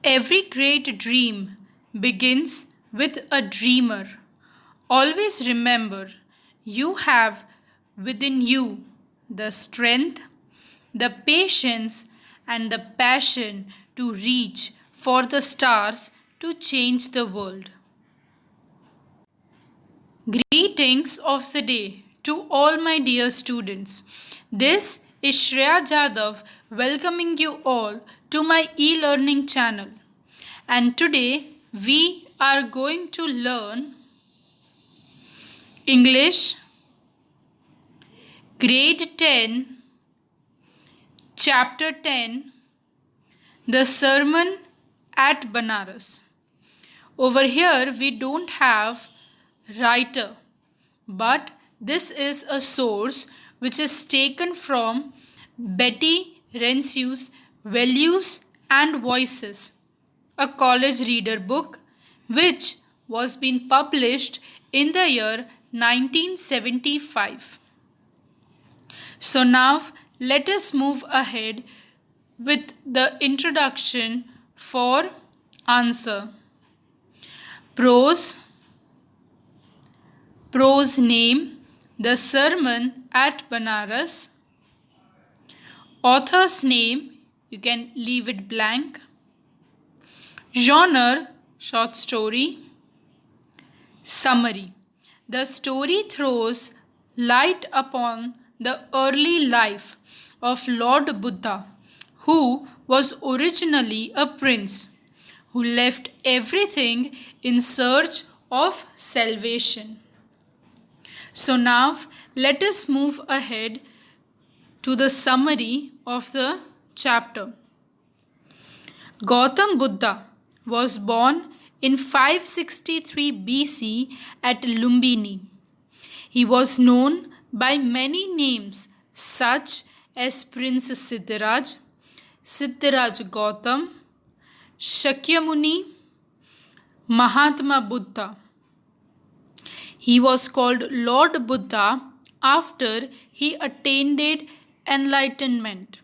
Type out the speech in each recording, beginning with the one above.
Every great dream begins with a dreamer. Always remember, you have within you the strength, the patience, and the passion to reach for the stars to change the world. Greetings of the day to all my dear students. This is Shreya Jadhav welcoming you all to my e-learning channel. And today we are going to learn English Grade 10, Chapter 10, The Sermon at Benaras. Over here we don't have writer, but this is a source which is taken from Betty Rensu's Values and Voices, a college reader book which was being published in the year 1975. So now let us move ahead with the introduction for answer. Prose name, The Sermon at Benaras. Author's name, you can leave it blank. Genre, short story. Summary. The story throws light upon the early life of Lord Buddha, who was originally a prince who left everything in search of salvation. So now let us move ahead to the summary of the chapter. Gautam Buddha was born in 563 BC at Lumbini. He was known by many names such as Prince Siddharaj, Siddharaj Gautam, Shakyamuni, Mahatma Buddha. He was called Lord Buddha after he attained enlightenment.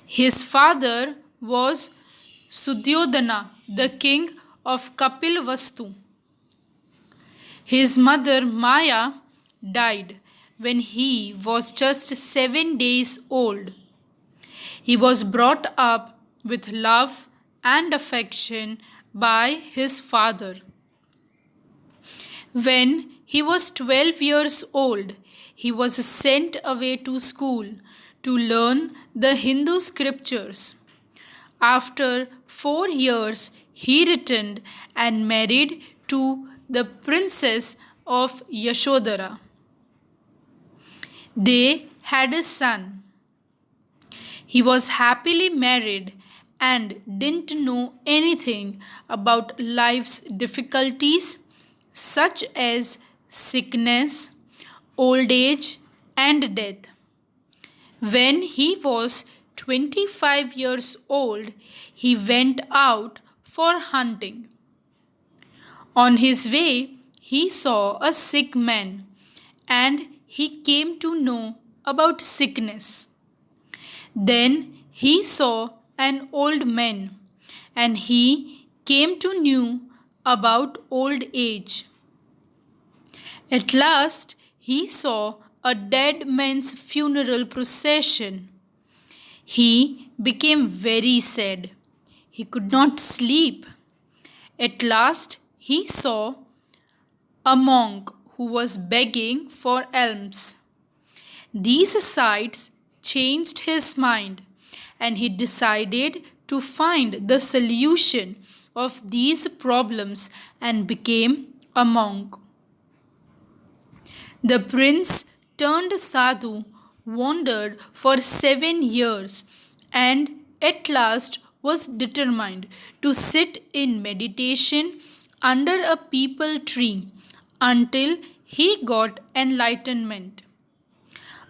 His father was Sudyodhana, the king of Kapilvastu. His mother Maya died when he was just 7 days old. He was brought up with love and affection by his father. When he was 12 years old, he was sent away to school to learn the Hindu scriptures. After 4 years, he returned and married to the princess of Yashodhara. They had a son. He was happily married and didn't know anything about life's difficulties such as sickness, old age, and death. When he was 25 years old, he went out for hunting. On his way, he saw a sick man and he came to know about sickness. Then he saw an old man and he came to know about old age. At last, he saw a dead man's funeral procession. He became very sad. He could not sleep. At last, he saw a monk who was begging for alms. These sights changed his mind and he decided to find the solution of these problems and became a monk. The prince turned sadhu, wandered for 7 years, and at last was determined to sit in meditation under a peepal tree until he got enlightenment.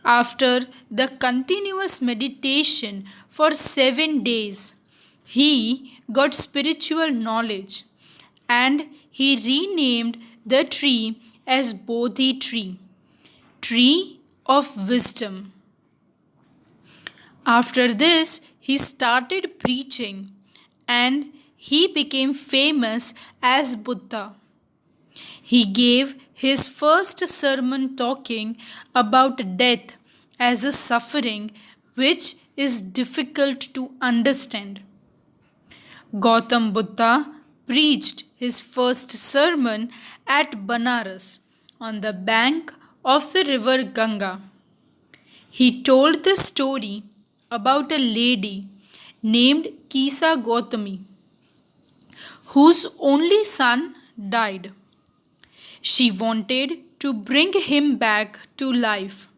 After the continuous meditation for 7 days, he got spiritual knowledge and he renamed the tree as Bodhi tree, tree of wisdom. After this, he started preaching and he became famous as Buddha. He gave his first sermon talking about death as a suffering which is difficult to understand. Gautam Buddha preached his first sermon at Benaras on the bank of the river Ganga. He told the story about a lady named Kisa Gautami whose only son died. She wanted to bring him back to life.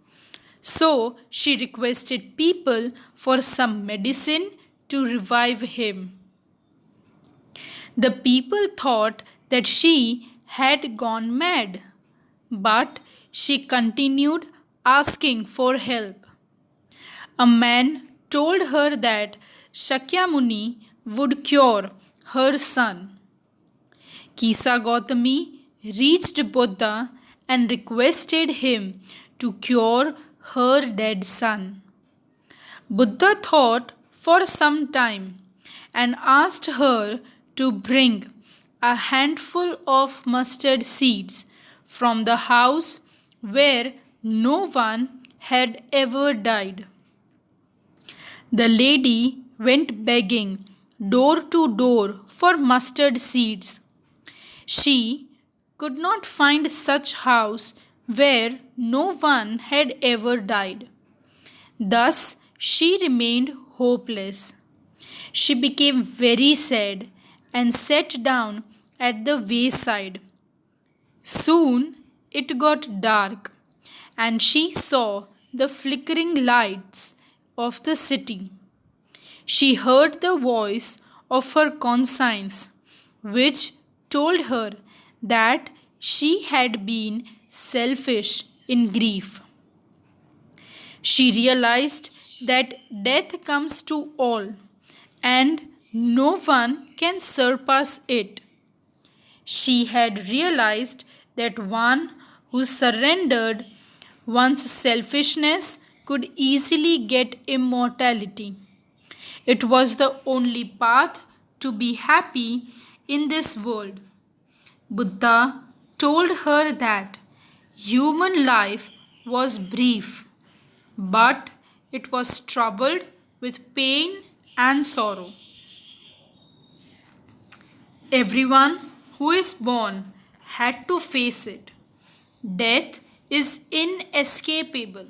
So she requested people for some medicine to revive him. The people thought that she had gone mad, but she continued asking for help. A man told her that Shakyamuni would cure her son. Kisa Gautami reached Buddha and requested him to cure her dead son. Buddha thought for some time and asked her to bring a handful of mustard seeds from the house where no one had ever died. The lady went begging door to door for mustard seeds. She could not find such house where no one had ever died. Thus she remained hopeless. She became very sad and sat down at the wayside. Soon it got dark, and she saw the flickering lights of the city. She heard the voice of her conscience, which told her that she had been selfish in grief. She realized that death comes to all, and no one can surpass it. She had realized that one who surrendered one's selfishness could easily get immortality. It was the only path to be happy in this world. Buddha told her that human life was brief, but it was troubled with pain and sorrow. Everyone who is born had to face it. Death is inescapable.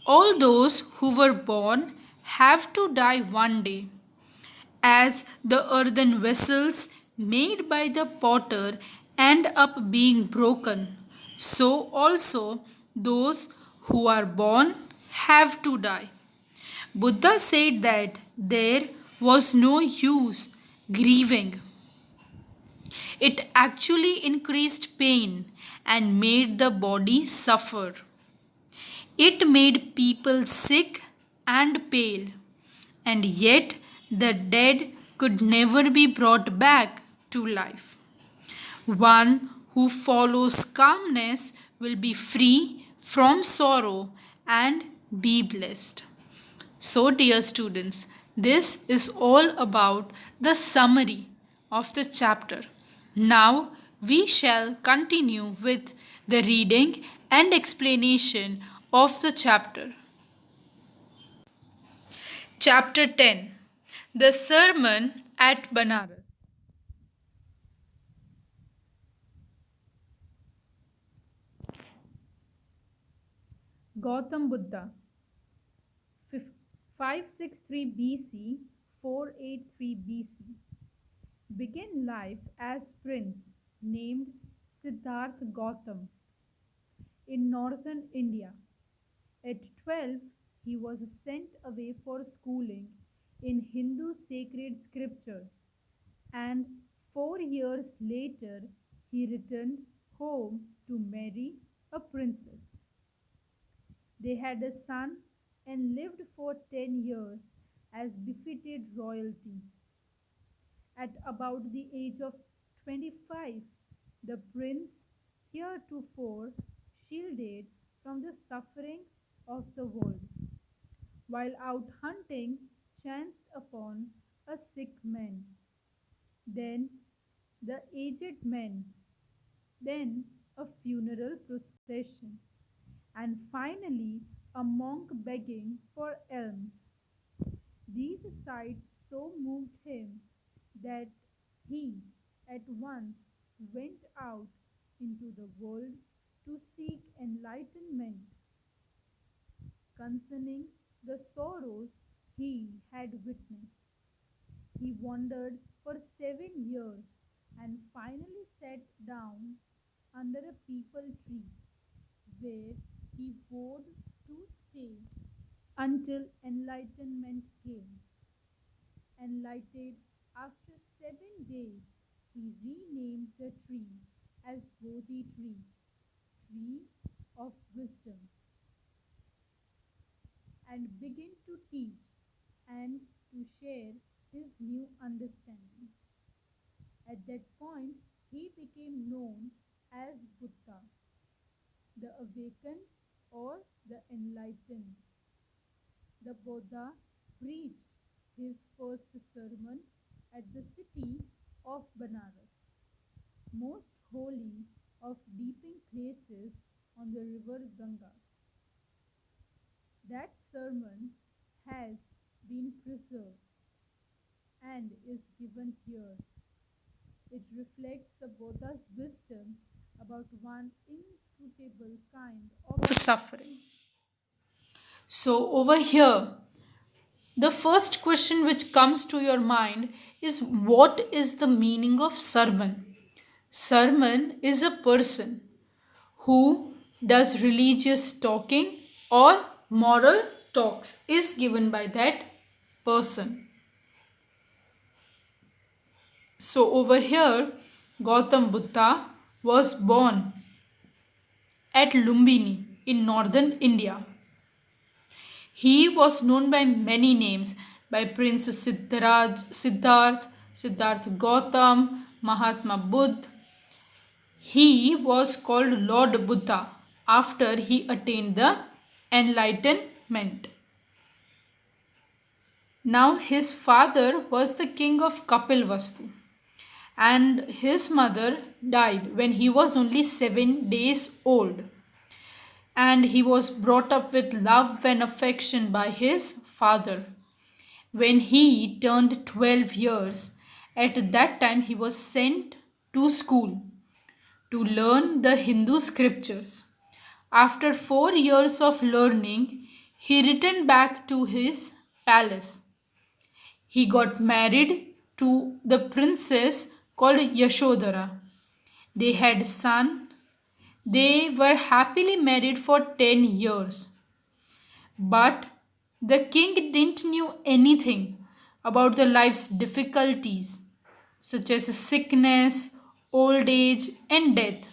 All those who were born have to die one day. As the earthen vessels made by the potter end up being broken, so also those who are born have to die. Buddha said that there was no use grieving. It actually increased pain and made the body suffer. It made people sick and pale, and yet the dead could never be brought back to life. One who follows calmness will be free from sorrow and be blessed. So, dear students, this is all about the summary of the chapter. Now, we shall continue with the reading and explanation of the chapter. Chapter 10. The Sermon at Benaras. Gautam Buddha, 563 BC 483 BC, began life as prince named Siddhartha Gautam in northern India. At 12, he was sent away for schooling in Hindu sacred scriptures, and 4 years later, he returned home to marry a princess. They had a son and lived for 10 years as befitted royalty. At about the age of 25, the prince, heretofore shielded from the suffering of the world, while out hunting, chanced upon a sick man. then the aged men, then a funeral procession, and finally a monk begging for alms. These sights so moved him that he at once went out into the world to seek enlightenment concerning the sorrows he had witnessed. He wandered for 7 years and finally sat down under a peepal tree where he vowed to stay until enlightenment came. Enlightened after 7 days, he renamed the tree as Bodhi tree, tree of wisdom, and began to teach and to share his new understanding. At that point, he became known as Buddha, the awakened or the enlightened. The Buddha preached his first sermon at the city of Benaras, most holy of deeping places on the river Gangas. That sermon has been preserved and is given here. It reflects the Buddha's wisdom about one inscrutable kind of suffering. So, over here, the first question which comes to your mind is what is the meaning of sermon? Sermon is a person who does religious talking or moral talks is given by that person. So over here, Gautam Buddha was born at Lumbini in northern India. He was known by many names by Prince Siddharth Gautam, Mahatma Buddha. He was called Lord Buddha after he attained the enlightenment. Now his father was the king of Kapilvastu and his mother died when he was only 7 days old. And he was brought up with love and affection by his father. When he turned 12 years, at that time he was sent to school to learn the Hindu scriptures. After 4 years of learning, he returned back to his palace. He got married to the princess called Yashodhara. They had a son. They were happily married for 10 years. But the king didn't know anything about the life's difficulties, such as sickness, old age, and death.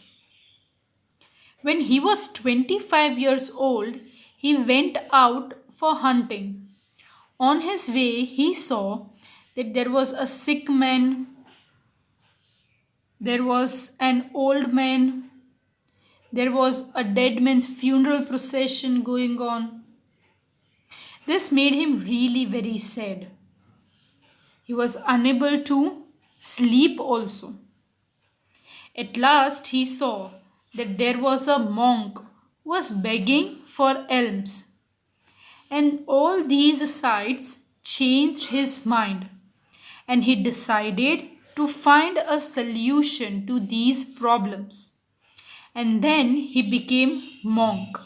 When he was 25 years old, he went out for hunting. On his way, he saw that there was a sick man, there was an old man, there was a dead man's funeral procession going on. This made him really very sad. He was unable to sleep also. At last, he saw that there was a monk who was begging for alms. And all these sights changed his mind, and he decided to find a solution to these problems. And then he became monk.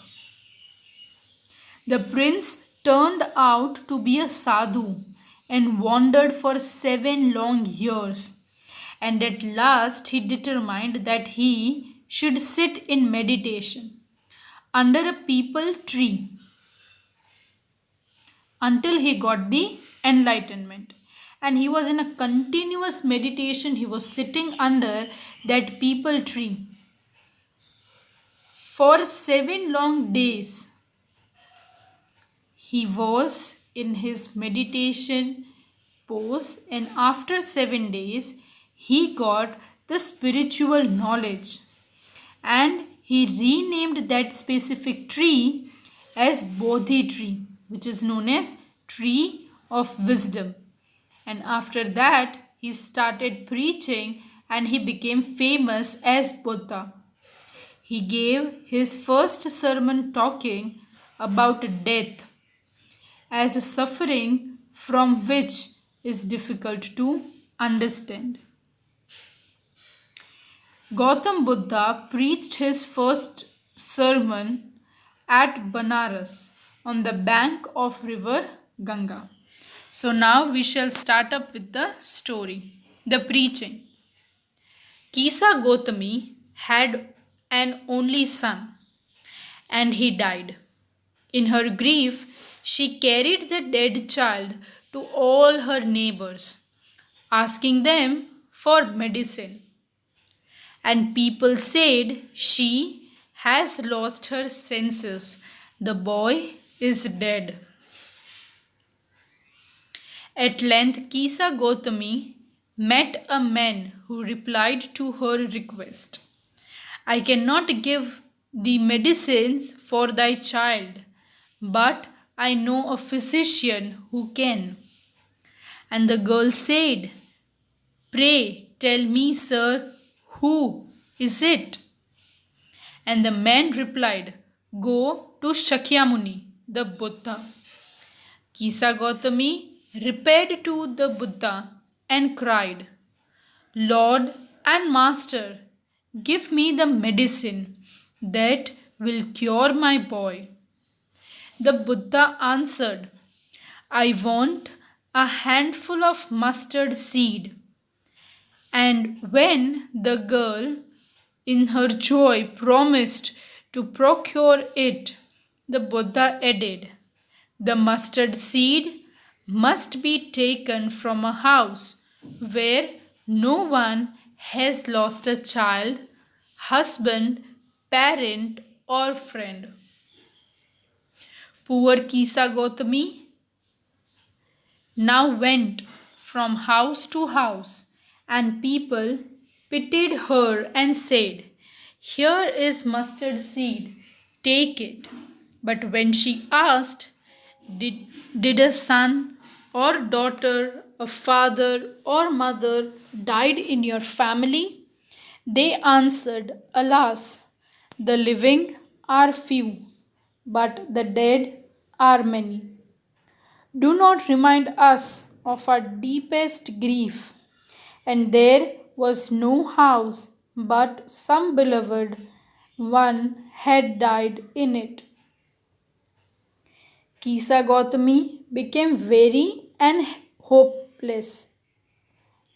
The prince turned out to be a sadhu and wandered for 7 long years. And at last he determined that he should sit in meditation under a peepal tree until he got the enlightenment. And he was in a continuous meditation. He was sitting under that peepal tree for 7 long days. He was in his meditation pose, and after 7 days, he got the spiritual knowledge and he renamed that specific tree as Bodhi tree, which is known as tree of wisdom. And after that, he started preaching and he became famous as Buddha. He gave his first sermon talking about death as a suffering from which is difficult to understand. Gautam Buddha preached his first sermon at Benaras on the bank of river Ganga. So now we shall start up with the story, the preaching. Kisa Gautami had an only son and he died. In her grief, she carried the dead child to all her neighbors, asking them for medicine. And people said, "She has lost her senses. The boy is dead." At length, Kisa Gautami met a man who replied to her request. "I cannot give the medicines for thy child, but I know a physician who can." And the girl said, "Pray tell me, sir, who is it?" And the man replied, "Go to Shakyamuni, the Buddha." Kisa Gautami repaired to the Buddha and cried, "Lord and Master, give me the medicine that will cure my boy." The Buddha answered, "I want a handful of mustard seed." And when the girl, in her joy, promised to procure it, the Buddha added, "The mustard seed must be taken from a house where no one has lost a child, husband, parent, or friend." Poor Kisa Gautami now went from house to house, and people pitied her and said, "Here is mustard seed, take it." But when she asked, did, did a son or daughter, a father or mother died in your family? They answered, "Alas, the living are few, but the dead are many. Do not remind us of our deepest grief." And there was no house, but some beloved one had died in it. Kisa Gautami became weary and hopeless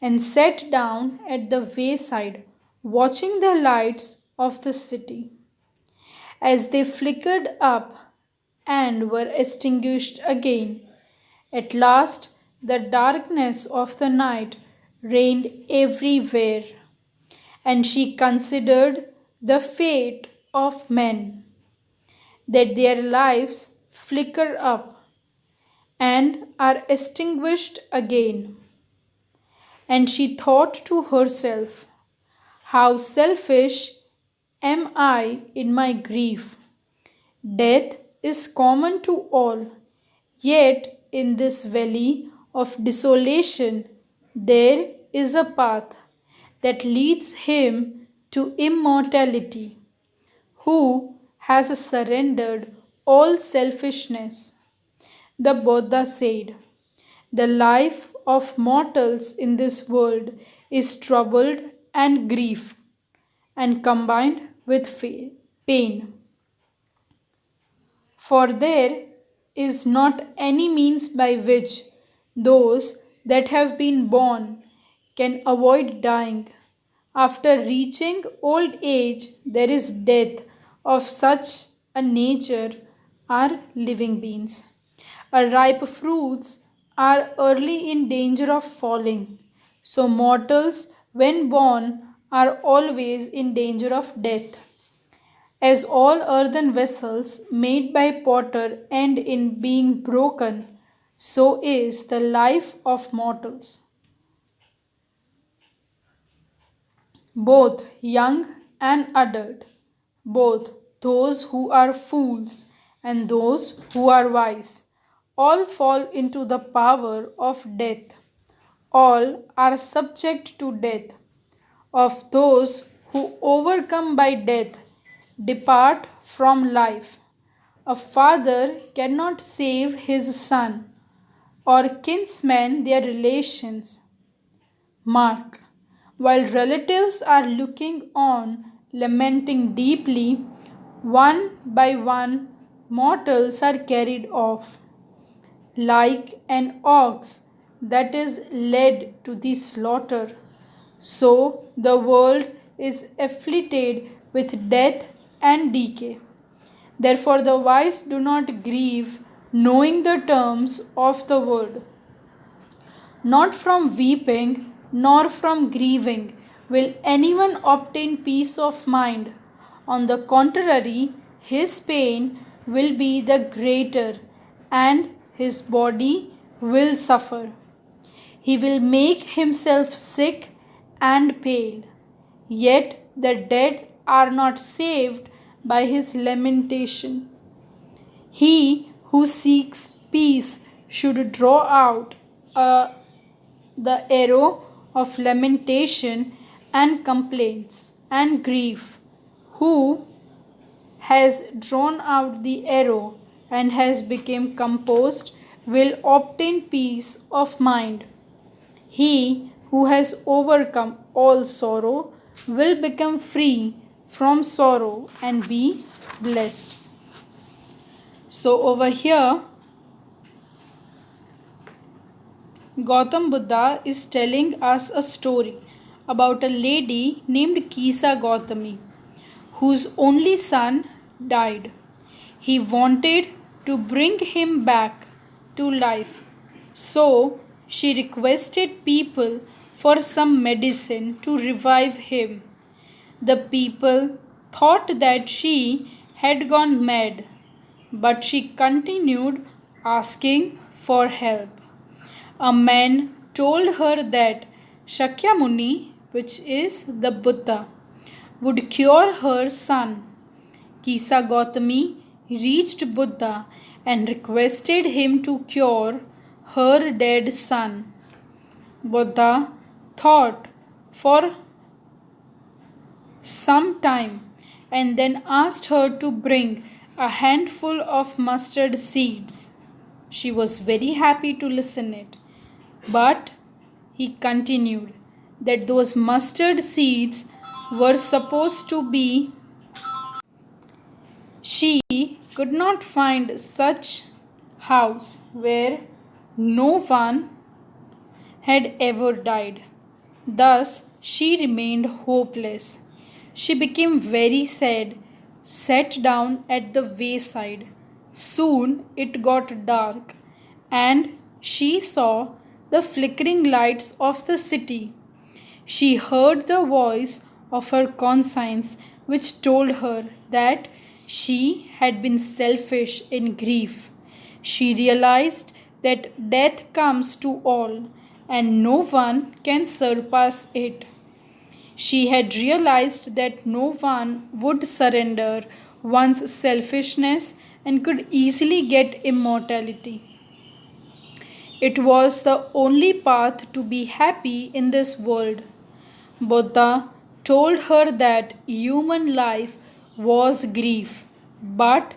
and sat down at the wayside, watching the lights of the city as they flickered up and were extinguished again. At last, the darkness of the night reigned everywhere, and she considered the fate of men, that their lives flicker up and are extinguished again. And she thought to herself, "How selfish am I in my grief! Death is common to all, yet in this valley of desolation there is a path that leads him to immortality, who has surrendered all selfishness." The Buddha said, "The life of mortals in this world is troubled and grief, and combined with pain. For there is not any means by which those that have been born can avoid dying. After reaching old age, there is death of such a nature are living beings. Ripe fruits are early in danger of falling. So mortals, when born, are always in danger of death. As all earthen vessels made by potter end in being broken, so is the life of mortals, both young and adult, both those who are fools and those who are wise, all fall into the power of death. All are subject to death. Of those who overcome by death depart from life. A father cannot save his son, or kinsmen their relations. Mark. While relatives are looking on, lamenting deeply, one by one mortals are carried off, like an ox that is led to the slaughter. So the world is afflicted with death and decay. Therefore, the wise do not grieve, knowing the terms of the word. Not from weeping nor from grieving will anyone obtain peace of mind. On the contrary, his pain will be the greater and his body will suffer. He will make himself sick and pale. Yet the dead are not saved by his lamentation. He who seeks peace should draw out the arrow of lamentation and complaints and grief. Who has drawn out the arrow and has become composed will obtain peace of mind. He who has overcome all sorrow will become free from sorrow and be blessed. So, over here, Gautam Buddha is telling us a story about a lady named Kisa Gautami whose only son died. He wanted to bring him back to life, so she requested people for some medicine to revive him. The people thought that she had gone mad, but she continued asking for help. A man told her that Shakyamuni, which is the Buddha, would cure her son. Kisa Gautami reached Buddha and requested him to cure her dead son. Buddha thought for some time and then asked her to bring a handful of mustard seeds. She was very happy to listen it. But he continued that those mustard seeds were supposed to be. She could not find such house where no one had ever died. Thus she remained hopeless. She became very sad, sat down at the wayside. Soon it got dark, and she saw the flickering lights of the city. She heard the voice of her conscience, which told her that she had been selfish in grief. She realized that death comes to all, and no one can surpass it. She had realized that no one would surrender one's selfishness and could easily get immortality. It was the only path to be happy in this world. Buddha told her that human life was grief, but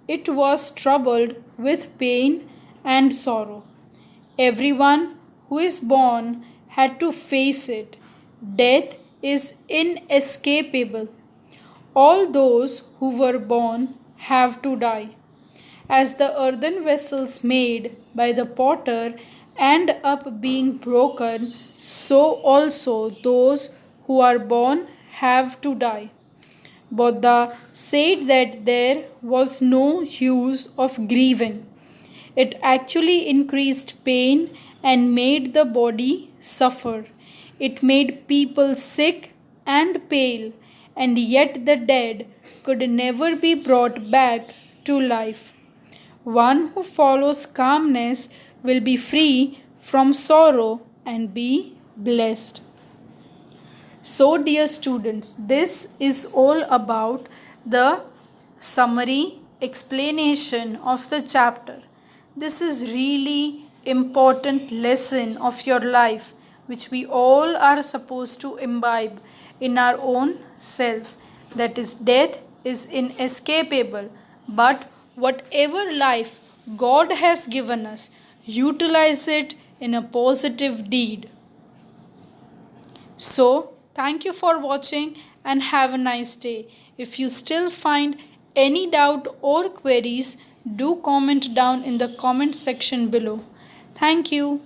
it was troubled with pain and sorrow. Everyone who is born had to face it. Death is inescapable. All those who were born have to die. As the earthen vessels made by the potter end up being broken, so also those who are born have to die. Buddha said that there was no use of grieving. It actually increased pain and made the body suffer. It made people sick and pale, and yet the dead could never be brought back to life. One who follows calmness will be free from sorrow and be blessed. So, dear students, this is all about the summary explanation of the chapter. This is really important lesson of your life which we all are supposed to imbibe in our own self. That is, death is inescapable, but whatever life God has given us, utilize it in a positive deed. So, thank you for watching and have a nice day. If you still find any doubt or queries, do comment down in the comment section below. Thank you.